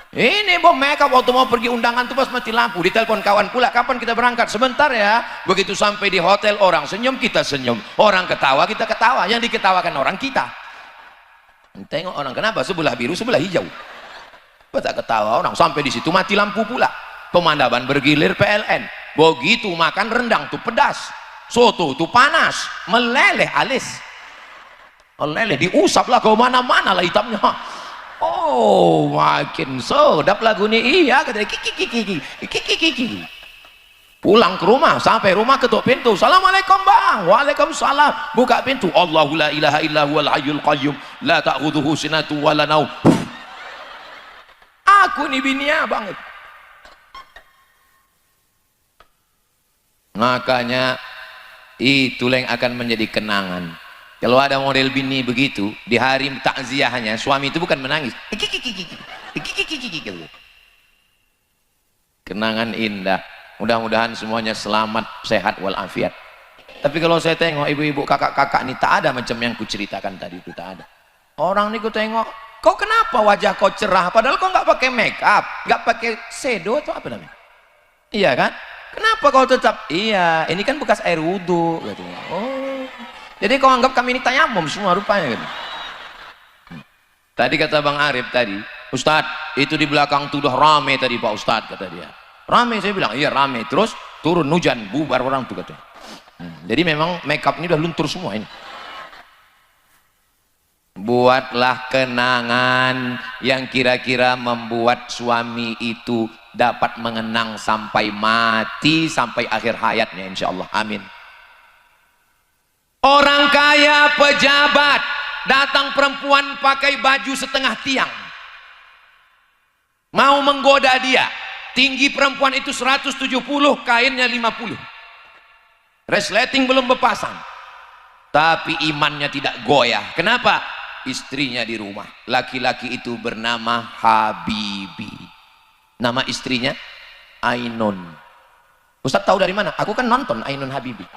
Ini bom makeup waktu mau pergi undangan tuh pas mati lampu, ditelepon kawan pula, kapan kita berangkat? Sebentar ya. Begitu sampai di hotel, orang senyum, kita senyum, orang ketawa, kita ketawa. Yang diketawakan orang kita. Tengok orang, kenapa sebelah biru sebelah hijau? Betul ketawa orang, sampai di situ mati lampu pula. Pemandangan bergilir PLN. Begitu makan rendang tuh pedas, soto tuh panas, meleleh alis, meleleh diusap lah ke mana-mana lah hitamnya. Oh, makin sedap lagu ini. Iya, kata kiki. Pulang ke rumah, sampai rumah ketuk pintu. Assalamualaikum bang. Waalaikumsalam. Buka pintu. Allahu la ilaha illa huwal hayyul qayyum la ta'khudhuhu sinatu wa la naum. Aku nih binia banget. Makanya itulah yang akan menjadi kenangan. Kalau ada model bini begitu, di hari takziahnya, suami itu bukan menangis. Kenangan indah. Mudah-mudahan semuanya selamat, sehat, walafiat. Tapi kalau saya tengok ibu-ibu, kakak-kakak ini, tak ada macam yang kuceritakan tadi itu, tak ada. Orang ini ku tengok, kau kenapa wajah kau cerah? Padahal kau nggak pakai make up, nggak pakai shadow atau apa namanya? Iya kan? Kenapa kau tetap? Iya, ini kan bekas air wudhu katanya. Oh, jadi kau anggap kami ini tayamum semua rupanya gitu. Tadi kata Bang Arif tadi, Ustadz itu di belakang tuh udah rame tadi Pak Ustadz, kata dia. Rame, saya bilang iya rame. Terus turun hujan, bubar orang tuh katanya. Jadi memang make up ini udah luntur semua ini. Buatlah kenangan yang kira-kira membuat suami itu dapat mengenang sampai mati, sampai akhir hayatnya insya Allah. Amin. Orang kaya, pejabat, datang perempuan pakai baju setengah tiang, mau menggoda dia. Tinggi perempuan itu 170, kainnya 50, resleting belum berpasang, tapi imannya tidak goyah. Kenapa? Istrinya di rumah. Laki-laki itu bernama Habibi, nama istrinya Ainun. Ustaz tahu dari mana? Aku kan nonton Ainun Habibi.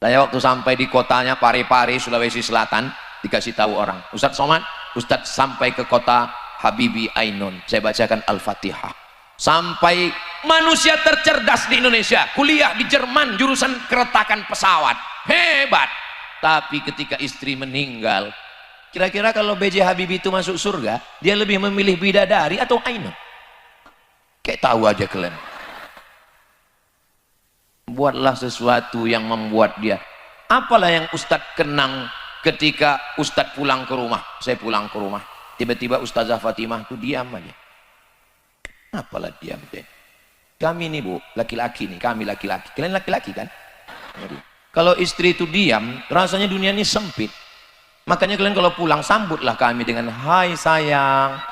Saya waktu sampai di kotanya Parepare, Sulawesi Selatan, dikasih tahu orang, Ustaz Somad, Ustaz sampai ke kota Habibi Ainun. Saya bacakan Al-Fatihah. Sampai manusia tercerdas di Indonesia, kuliah di Jerman jurusan keretakan pesawat, hebat. Tapi ketika istri meninggal, kira-kira kalau B.J. Habibie itu masuk surga, dia lebih memilih bidadari atau Ainun? Kayak tahu aja kalian. Buatlah sesuatu yang membuat dia. Apalah yang Ustadz kenang ketika Ustadz pulang ke rumah. Saya pulang ke rumah, tiba-tiba Ustazah Fatimah tuh diam aja. Apalah diam deh. Kami nih Bu, laki-laki nih, kami laki-laki. Kalian laki-laki kan? Kalau istri itu diam, rasanya dunia ini sempit. Makanya kalian kalau pulang, sambutlah kami dengan hai sayang.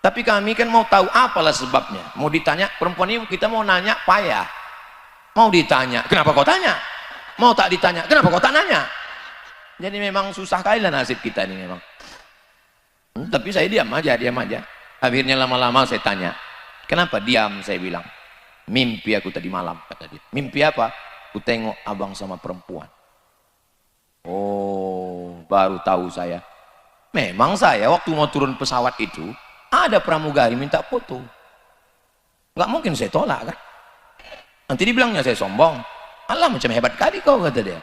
Tapi kami kan mau tahu apalah sebabnya. Mau ditanya, perempuan ini kita mau nanya payah. Mau ditanya, kenapa kau tanya? Mau tak ditanya, kenapa kau tak nanya? Jadi memang susah kali lah nasib kita ini memang. Tapi saya diam aja, diam aja. Akhirnya lama-lama saya tanya, kenapa diam? Saya bilang, mimpi aku tadi malam, kata dia. Mimpi apa? Aku tengok abang sama perempuan. Oh, baru tahu saya. Memang saya waktu mau turun pesawat itu, ada pramugari minta foto. Nggak mungkin saya tolak kan. Nanti dibilangnya saya sombong. Alah macam hebat kali kau, kata dia.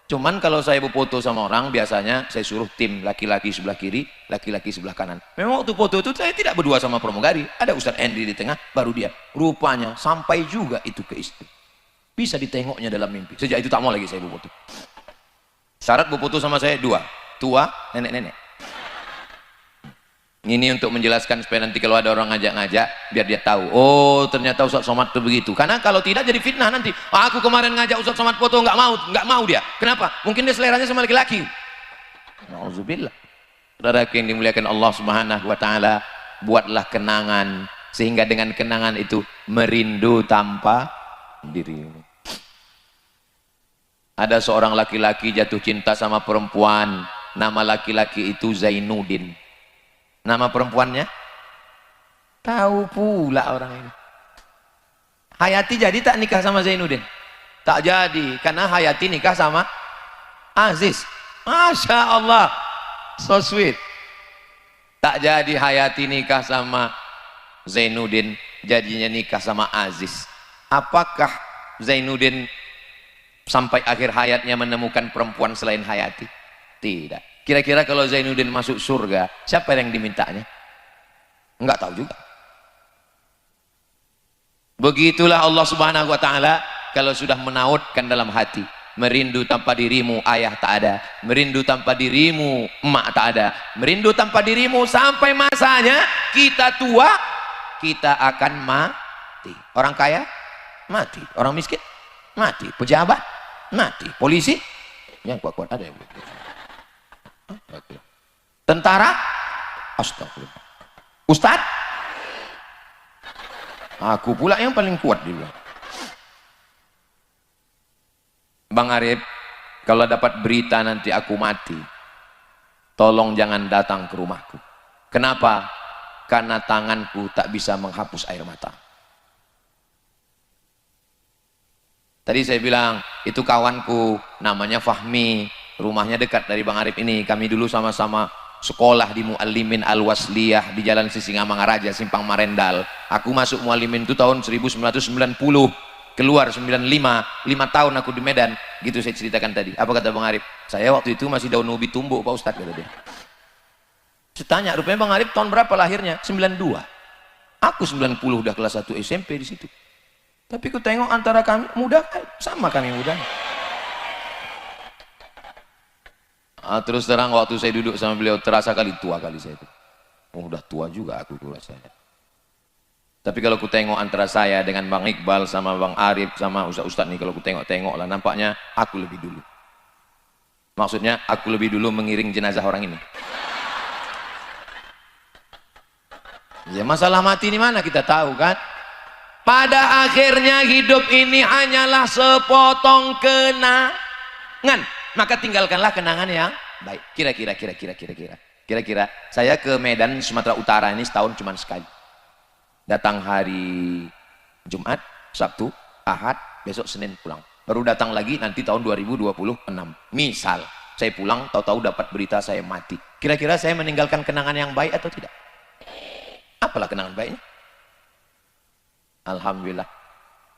Cuman kalau saya berfoto sama orang, biasanya saya suruh tim laki-laki sebelah kiri, laki-laki sebelah kanan. Memang waktu foto itu saya tidak berdua sama pramugari. Ada Ustadz Henry di tengah, baru dia. Rupanya sampai juga itu ke istri. Bisa ditengoknya dalam mimpi. Sejak itu tak mau lagi saya berfoto. Syarat berfoto sama saya dua, tua, nenek-nenek. Ini untuk menjelaskan supaya nanti kalau ada orang ngajak-ngajak, biar dia tahu. Oh, ternyata Ustaz Somad itu begitu. Karena kalau tidak jadi fitnah nanti. Aku kemarin ngajak Ustaz Somad foto, nggak mau dia. Kenapa? Mungkin dia seleranya sama laki-laki. Nauzubillah. Saudara yang dimuliakan Allah Subhanahu Wa Taala, buatlah kenangan sehingga dengan kenangan itu merindu tanpa dirimu. Ada seorang laki-laki jatuh cinta sama perempuan, nama laki-laki itu Zainuddin. Nama perempuannya? Tahu pula orang ini. Hayati jadi tak nikah sama Zainuddin? Tak jadi, karena Hayati nikah sama Aziz. Masya Allah, so sweet. Tak jadi Hayati nikah sama Zainuddin, jadinya nikah sama Aziz. Apakah Zainuddin sampai akhir hayatnya menemukan perempuan selain Hayati? Tidak. Kira-kira kalau Zainuddin masuk surga, siapa yang dimintanya? Enggak tahu juga. Begitulah Allah Subhanahu Wa Taala kalau sudah menautkan dalam hati, merindu tanpa dirimu ayah tak ada, merindu tanpa dirimu emak tak ada, merindu tanpa dirimu sampai masanya kita tua, kita akan mati. Orang kaya mati, orang miskin mati, pejabat mati, polisi yang kuat-kuat ada yang tentara, astagfirullah, ustad, aku pula yang paling kuat dulu. Bang Arif, kalau dapat berita nanti aku mati, tolong jangan datang ke rumahku. Kenapa? Karena tanganku tak bisa menghapus air mata. Tadi saya bilang, itu kawanku, namanya Fahmi, rumahnya dekat dari Bang Arif ini. Kami dulu sama-sama sekolah di Muallimin Al-Wasliyah di Jalan Sisingamangaraja, Simpang Marendal. Aku masuk Muallimin itu tahun 1990, keluar 95, 5 tahun aku di Medan. Gitu saya ceritakan tadi. Apa kata Bang Arif? Saya waktu itu masih daun ubi tumbuk Pak Ustadz, kata dia. Saya tanya, rupanya Bang Arif tahun berapa lahirnya? 92. Aku 90 udah kelas 1 SMP di situ. Tapi ku tengok antara kami muda, sama kami muda. Terus terang waktu saya duduk sama beliau terasa kali tua kali saya itu. Oh, udah tua juga aku rasanya. Tapi kalau ku tengok antara saya dengan Bang Iqbal sama Bang Arif sama Ustaz nih, kalau ku tengok lah nampaknya aku lebih dulu. Maksudnya aku lebih dulu mengiring jenazah orang ini. Ya masalah mati ini mana kita tahu kan? Pada akhirnya hidup ini hanyalah sepotong kenangan. Maka tinggalkanlah kenangan yang baik. Kira-kira saya ke Medan Sumatera Utara ini setahun cuma sekali. Datang hari Jumat, Sabtu, Ahad, besok Senin pulang. Baru datang lagi nanti tahun 2026. Misal saya pulang tahu-tahu dapat berita saya mati. Kira-kira saya meninggalkan kenangan yang baik atau tidak? Apalah kenangan baiknya? Alhamdulillah.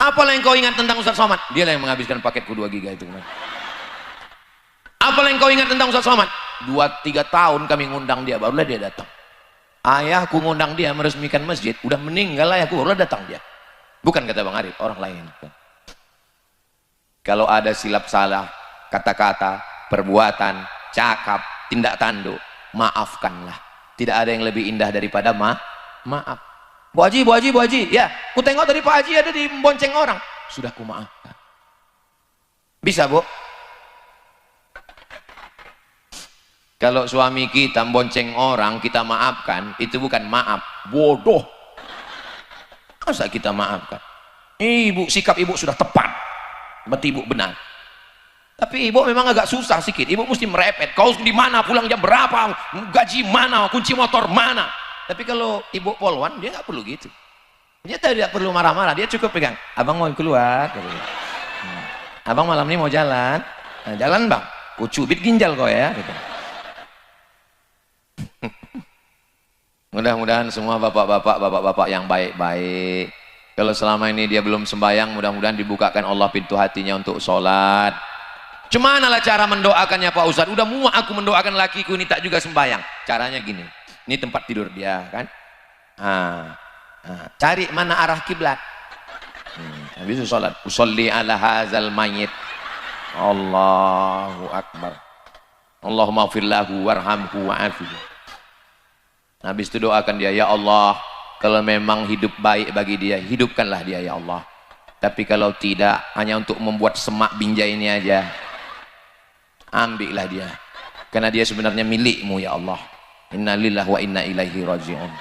Apalah yang kau ingat tentang Ustaz Somad? Dia lah yang menghabiskan paketku 2 giga itu. Apalah yang kau ingat tentang Ustaz Somad? 2-3 tahun kami ngundang dia, barulah dia datang. Ayahku ngundang dia meresmikan masjid, udah meninggal ayahku, barulah datang dia. Bukan kata Bang Arif, orang lain. Kalau ada silap salah, kata-kata, perbuatan, cakap, tindak tanduk, maafkanlah. Tidak ada yang lebih indah daripada maaf. Bu Haji, ya, ku tengok tadi Pak Haji ada di bonceng orang, sudah ku maafkan. Bisa Bu? Kalau suami kita bonceng orang kita maafkan, itu bukan maaf, bodoh. Masa kita maafkan? Ibu, sikap ibu sudah tepat, berarti ibu benar. Tapi ibu memang agak susah sedikit, ibu mesti merepet, kau di mana, pulang jam berapa, gaji mana, kunci motor mana. Tapi kalau ibu polwan, dia nggak perlu gitu. Dia tidak perlu marah-marah, dia cukup pegang. Abang mau keluar, abang malam ini mau jalan, nah, jalan bang, ku cubit ginjal kau ya. Gitu. Mudah-mudahan semua bapak-bapak yang baik-baik. Kalau selama ini dia belum sembahyang, mudah-mudahan dibukakan Allah pintu hatinya untuk sholat. Cumanalah cara mendoakannya Pak Ustadz? Udah muak aku mendoakan lakiku ini tak juga sembahyang. Caranya gini. Ini tempat tidur dia kan, cari mana arah kiblat, habis itu sholat, usolli ala hazal mayit, Allahu Akbar, Allahumma firlahu warhamhu wa'afihi. Habis itu doakan dia, ya Allah, kalau memang hidup baik bagi dia, hidupkanlah dia ya Allah. Tapi kalau tidak, hanya untuk membuat semak binjai ini aja, ambillah dia, karena dia sebenarnya milikmu ya Allah. Inna lillahi wa inna ilaihi raji'un.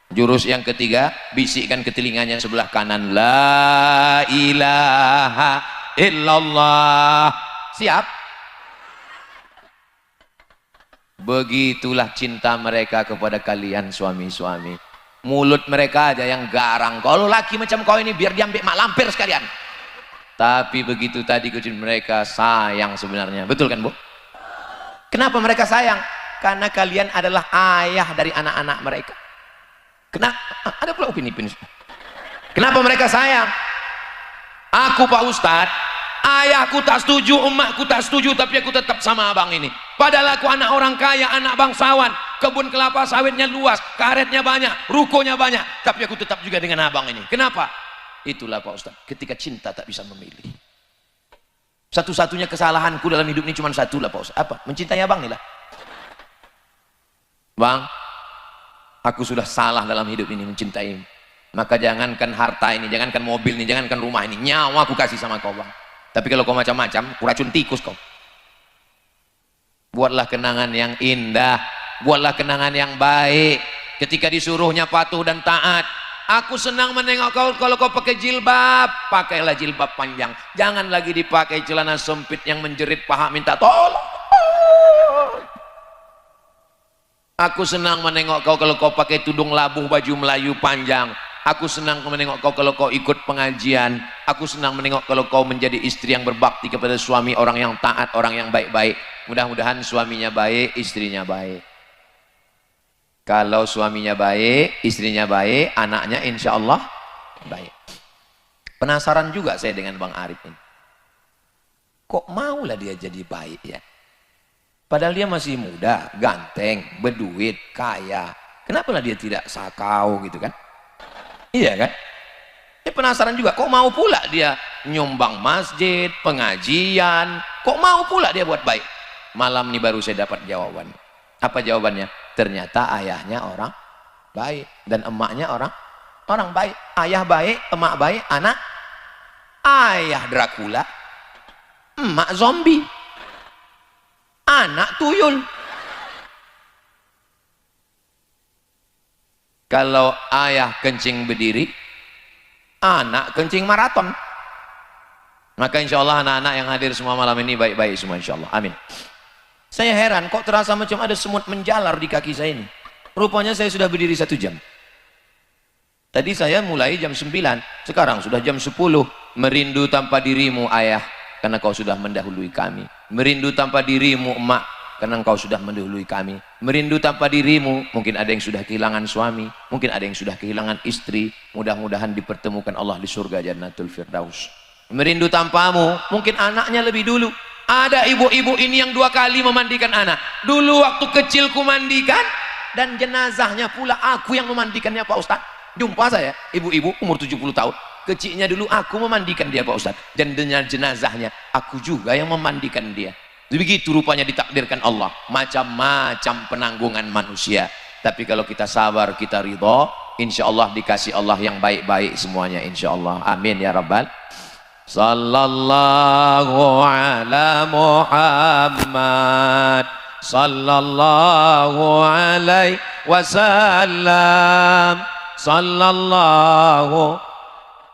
Jurus yang ketiga, bisikkan ke telinganya sebelah kanan, la ilaha illallah. Siap? Begitulah cinta mereka kepada kalian suami-suami. Mulut mereka aja yang garang. Kalau laki macam kau ini biar diambil mak lampir sekalian. Tapi begitu tadi kucing mereka sayang sebenarnya. Betul kan Bu? Kenapa mereka sayang? Karena kalian adalah ayah dari anak-anak mereka. Kenapa? Ada pula opini. Kenapa mereka sayang? Aku Pak Ustadz, ayahku tak setuju, emakku tak setuju, tapi aku tetap sama abang ini. Padahal aku anak orang kaya, anak bangsawan, kebun kelapa sawitnya luas, karetnya banyak, rukonya banyak, tapi aku tetap juga dengan abang ini. Kenapa? Itulah Pak Ustadz, ketika cinta tak bisa memilih. Satu-satunya kesalahanku dalam hidup ini cuma satu lah Pak Ustadz. Apa? Mencintai abang nih lah. Bang, aku sudah salah dalam hidup ini mencintai. Maka jangankan harta ini, jangankan mobil ini, jangankan rumah ini, nyawa aku kasih sama kau bang. Tapi kalau kau macam-macam, aku racun tikus kau. Buatlah kenangan yang indah, buatlah kenangan yang baik. Ketika disuruhnya patuh dan taat. Aku senang menengok kau kalau kau pakai jilbab, pakailah jilbab panjang. Jangan lagi dipakai celana sempit yang menjerit paha minta tolong. Aku senang menengok kau kalau kau pakai tudung labuh baju Melayu panjang. Aku senang menengok kau kalau kau ikut pengajian. Aku senang menengok kalau kau menjadi istri yang berbakti kepada suami, orang yang taat, orang yang baik-baik. Mudah-mudahan suaminya baik, istrinya baik. Kalau suaminya baik, istrinya baik, anaknya insya Allah baik. Penasaran juga saya dengan Bang Arif ini. Kok maulah dia jadi baik ya? Padahal dia masih muda, ganteng, berduit, kaya. Kenapa lah dia tidak sakau gitu kan? Iya kan? Penasaran juga, kok mau pula dia nyumbang masjid, pengajian, kok mau pula dia buat baik? Malam ini baru saya dapat jawaban. Apa jawabannya? Ternyata ayahnya orang baik dan emaknya orang baik. Ayah baik, emak baik, anak ayah Dracula, emak zombie, anak tuyul. Kalau ayah kencing berdiri, anak kencing maraton. Maka insya Allah anak-anak yang hadir semua malam ini baik-baik semua insya Allah. Amin. Saya heran kok terasa macam ada semut menjalar di kaki saya ini. Rupanya saya sudah berdiri 1 jam. Tadi saya mulai jam 9, sekarang sudah jam 10. Merindu tanpa dirimu ayah, karena kau sudah mendahului kami. Merindu tanpa dirimu emak, karena engkau sudah mendahului kami. Merindu tanpa dirimu, mungkin ada yang sudah kehilangan suami, mungkin ada yang sudah kehilangan istri. Mudah-mudahan dipertemukan Allah di surga Jannatul Firdaus. Merindu tanpamu, mungkin anaknya lebih dulu. Ada ibu-ibu ini yang 2 kali memandikan anak. Dulu waktu kecil ku mandikan, dan jenazahnya pula aku yang memandikannya Pak Ustadz. Jumpa saya, ibu-ibu umur 70 tahun. Kecilnya dulu aku memandikan dia Pak Ustadz. Dan dengan jenazahnya, aku juga yang memandikan dia. Begitu rupanya ditakdirkan Allah. Macam-macam penanggungan manusia. Tapi kalau kita sabar, kita ridha, insya Allah dikasih Allah yang baik-baik semuanya insya Allah. Amin ya Rabbal. Sallallahu ala Muhammad, sallallahu alaihi wasallam, sallallahu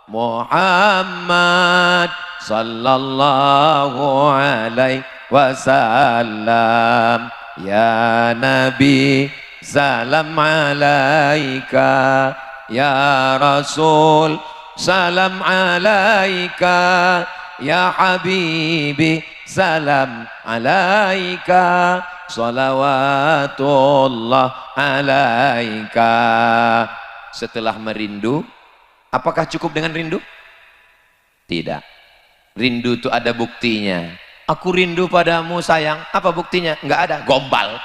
Muhammad, sallallahu alaihi wasallam. Ya Nabi, salam alaika. Ya Rasul, salam alaika. Ya Habibi, salam alaika. Salawatullah alaika. Setelah merindu, apakah cukup dengan rindu? Tidak. Rindu itu ada buktinya. Aku rindu padamu sayang. Apa buktinya? Enggak ada. Gombal,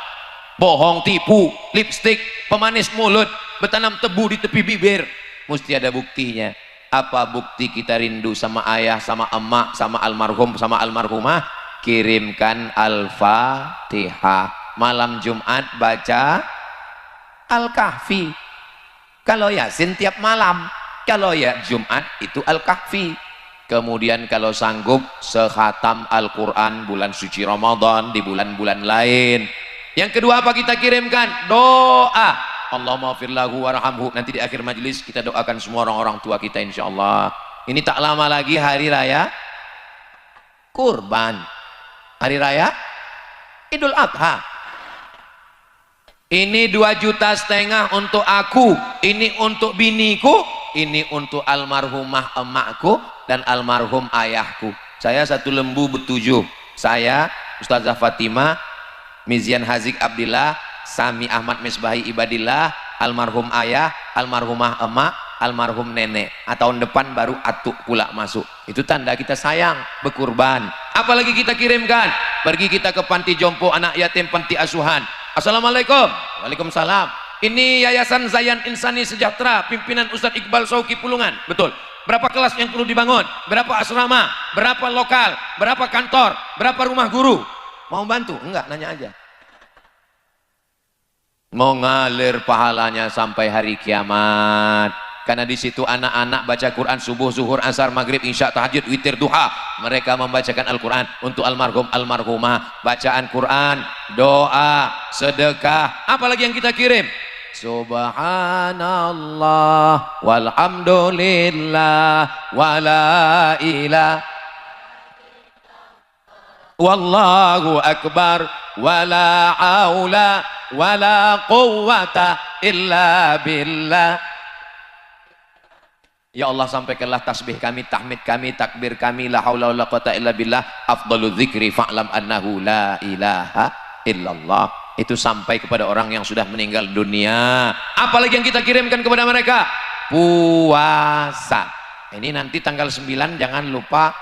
bohong, tipu, lipstik, pemanis mulut, bertanam tebu di tepi bibir. Mesti ada buktinya. Apa bukti kita rindu sama ayah, sama emak, sama almarhum, sama almarhumah? Kirimkan Al-Fatihah. Malam Jumat baca Al-Kahfi. Kalau Yasin tiap malam. Kalau ya Jumat itu Al-Kahfi. Kemudian kalau sanggup sekhatam Al-Quran bulan suci Ramadan, di bulan-bulan lain. Yang kedua apa kita kirimkan? Doa. Allahumma firlahu warhamhu. Nanti di akhir majelis kita doakan semua orang-orang tua kita insya Allah. Ini tak lama lagi hari raya Kurban, hari raya Idul Adha. Ini 2,5 juta untuk aku, ini untuk biniku, ini untuk almarhumah emakku dan almarhum ayahku. Saya 1 lembu ber-7. Saya, Ustazah Fatimah, Mizian Hazik Abdillah, Sami Ahmad Misbahi Ibadillah, almarhum ayah, almarhumah emak, almarhum nenek. Tahun depan baru atuk pula masuk. Itu tanda kita sayang, berkurban. Apalagi kita kirimkan? Pergi kita ke panti jompo, anak yatim, panti asuhan. Assalamualaikum. Waalaikumsalam. Ini Yayasan Zayan Insani Sejahtera, pimpinan Ustadz Iqbal Sauki Pulungan. Betul. Berapa kelas yang perlu dibangun? Berapa asrama? Berapa lokal? Berapa kantor? Berapa rumah guru? Mau bantu? Enggak, nanya aja. Mau ngalir pahalanya sampai hari kiamat. Karena di situ anak-anak baca Quran subuh, zuhur, asar, maghrib, isya, tahajud, witir, duha. Mereka membacakan Al-Quran untuk almarhum, almarhumah. Bacaan Quran, doa, sedekah. Apalagi yang kita kirim? Subhanallah walhamdulillah wala ilah wallahu akbar wala haula wala quwwata illa billah. Ya Allah, sampaikanlah tasbih kami, tahmid kami, takbir kami, la haula wala quwwata illa billah, afdalu dzikri fa'lam annahu la ilaha illallah. itu sampai kepada orang yang sudah meninggal dunia. Apalagi yang kita kirimkan kepada mereka? Puasa. Ini nanti tanggal 9 jangan lupa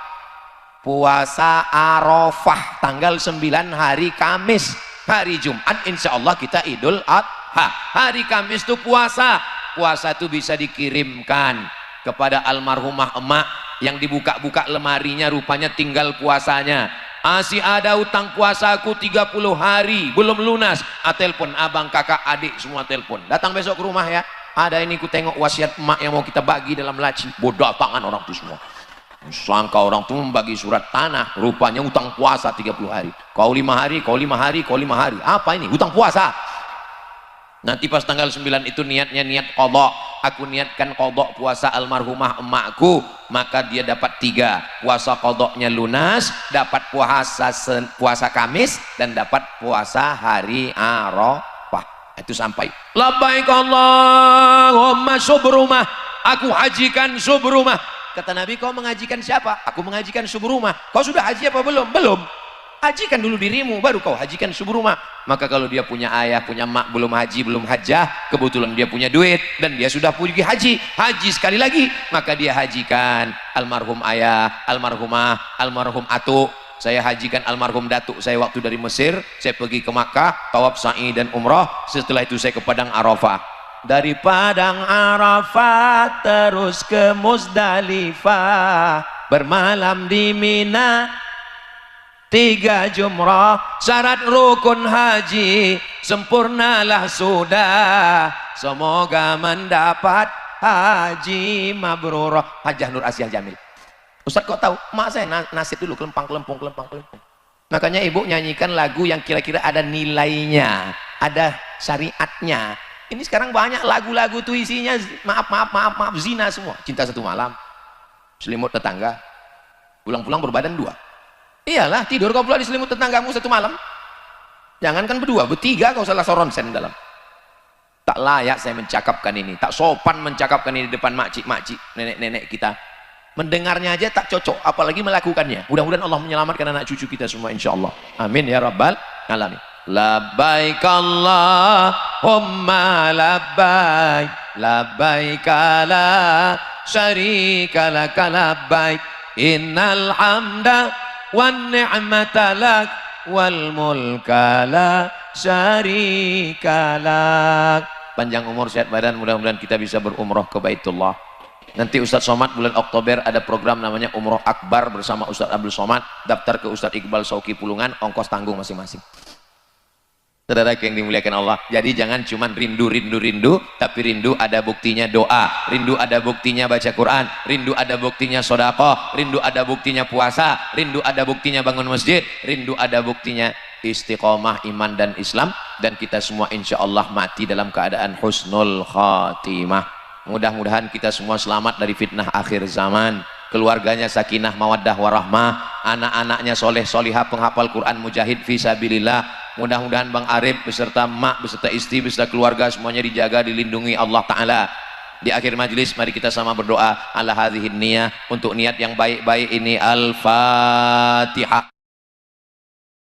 puasa Arafah, tanggal 9 hari Kamis. Hari Jumat insya Allah kita Idul Adha. Hari Kamis itu puasa. Puasa itu bisa dikirimkan kepada almarhumah emak yang dibuka-buka lemarinya rupanya tinggal puasanya. Masih ada utang puasaku 30 hari belum lunas. Telepon abang, kakak, adik semua telepon. Datang besok ke rumah ya. Ada ini ku tengok wasiat emak yang mau kita bagi dalam laci. Bodoh tangan orang itu semua. Sangka orang itu membagi surat tanah, rupanya utang puasa 30 hari. Kau 5 hari, kau 5 hari, kau 5 hari. Apa ini? Utang puasa. Nanti pas tanggal 9 itu niatnya niat qadha. Aku niatkan qadha puasa almarhumah emakku, maka dia dapat 3. Puasa qadhanya lunas, dapat puasa Kamis, dan dapat puasa hari Arafah. Itu sampai. Labbaik Allahumma subrumah. Aku hajikan subrumah. Kata Nabi, kau mengajikan siapa? Aku mengajikan subrumah. Kau sudah haji apa belum? Belum. Hajikan dulu dirimu, baru kau hajikan subrumah. Maka kalau dia punya ayah, punya mak, belum haji, belum hajjah, kebetulan dia punya duit dan dia sudah pergi haji sekali lagi, maka dia hajikan almarhum ayah, almarhumah, almarhum atuk. Saya hajikan almarhum datuk saya waktu dari Mesir. Saya pergi ke Makkah, tawaf sa'i dan umrah. Setelah itu saya ke Padang Arafah. Dari Padang Arafah terus ke Muzdalifah, bermalam di Mina, 3 jumrah, syarat rukun haji sempurnalah sudah, semoga mendapat haji mabrurah. Hajjah Nur Asyah Jamil. Ustaz kok tahu? Mak saya nasib dulu kelempang. Makanya ibu nyanyikan lagu yang kira-kira ada nilainya, ada syariatnya. Ini sekarang banyak lagu-lagu tuh isinya maaf zina semua. Cinta satu malam, selimut tetangga, pulang-pulang berbadan 2. Iyalah, tidur kau pula di selimut tetanggamu 1 malam. Jangankan berdua, bertiga kau salah soronsen dalam. Tak layak saya mencakapkan ini, tak sopan mencakapkan ini di depan makcik-makcik, nenek-nenek kita. Mendengarnya aja tak cocok, apalagi melakukannya. Mudah-mudahan Allah menyelamatkan anak cucu kita semua insyaallah. Amin ya rabbal alamin. Labbaik Allahumma labbaik, labbaik la syarika laka labbaik, innal hamda wan ni'mata lak wal mulka la syarika lak. Panjang umur sehat badan, mudah-mudahan kita bisa berumrah ke Baitullah. Nanti Ustadz Somad bulan Oktober ada program namanya Umroh Akbar bersama Ustadz Abdul Somad. Daftar ke Ustadz Iqbal Sauki Pulungan, ongkos tanggung masing-masing. Saudara yang dimuliakan Allah, jadi jangan cuma rindu, tapi rindu ada buktinya doa, rindu ada buktinya baca Quran, rindu ada buktinya sedekah, rindu ada buktinya puasa, rindu ada buktinya bangun masjid, rindu ada buktinya istiqomah iman dan Islam, dan kita semua insya Allah mati dalam keadaan husnul khatimah. Mudah-mudahan kita semua selamat dari fitnah akhir zaman, keluarganya sakinah mawaddah warahmah, anak-anaknya soleh solihah penghafal Quran mujahid fisabilillah. Mudah-mudahan Bang Arif beserta mak, beserta istri, beserta keluarga semuanya dijaga, dilindungi Allah Ta'ala. Di akhir majelis mari kita sama berdoa ala hadhihin niyah, untuk niat yang baik-baik ini. Al-Fatihah.